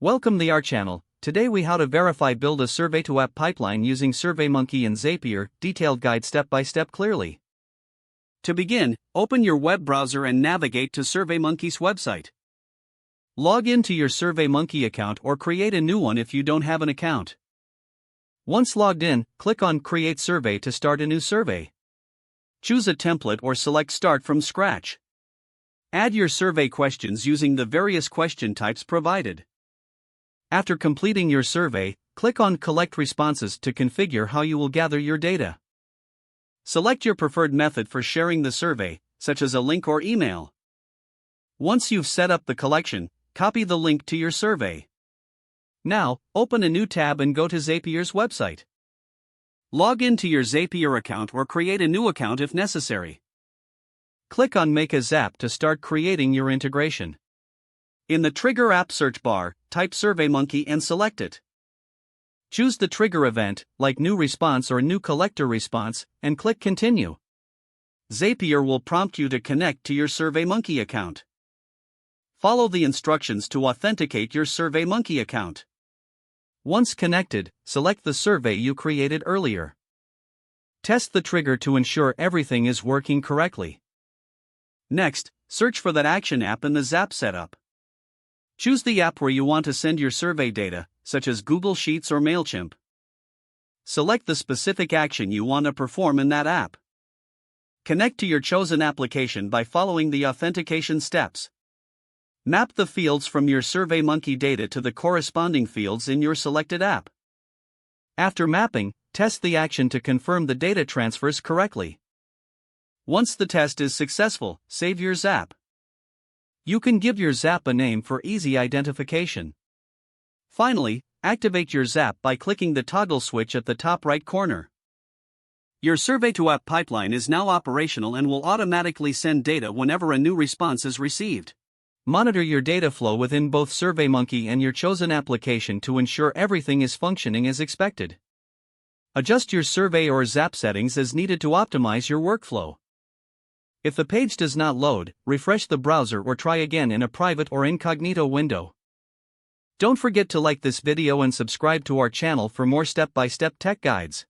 Welcome to our channel. Today we how to build a survey to app pipeline using SurveyMonkey and Zapier, detailed guide step by step clearly. To begin, open your web browser and navigate to SurveyMonkey's website. Log into your SurveyMonkey account or create a new one if you don't have an account. Once logged in, click on Create Survey to start a new survey. Choose a template or select Start from Scratch. Add your survey questions using the various question types provided. After completing your survey, click on Collect Responses to configure how you will gather your data. Select your preferred method for sharing the survey, such as a link or email. Once you've set up the collection, copy the link to your survey. Now, open a new tab and go to Zapier's website. Log into your Zapier account or create a new account if necessary. Click on Make a Zap to start creating your integration. In the Trigger App search bar, type SurveyMonkey and select it. Choose the trigger event, like New Response or New Collector Response, and click Continue. Zapier will prompt you to connect to your SurveyMonkey account. Follow the instructions to authenticate your SurveyMonkey account. Once connected, select the survey you created earlier. Test the trigger to ensure everything is working correctly. Next, search for that action app in the Zap setup. Choose the app where you want to send your survey data, such as Google Sheets or MailChimp. Select the specific action you want to perform in that app. Connect to your chosen application by following the authentication steps. Map the fields from your SurveyMonkey data to the corresponding fields in your selected app. After mapping, test the action to confirm the data transfers correctly. Once the test is successful, save your Zap. You can give your Zap a name for easy identification. Finally, activate your Zap by clicking the toggle switch at the top right corner. Your survey to app pipeline is now operational and will automatically send data whenever a new response is received. Monitor your data flow within both SurveyMonkey and your chosen application to ensure everything is functioning as expected. Adjust your survey or Zap settings as needed to optimize your workflow. If the page does not load, refresh the browser or try again in a private or incognito window. Don't forget to like this video and subscribe to our channel for more step-by-step tech guides.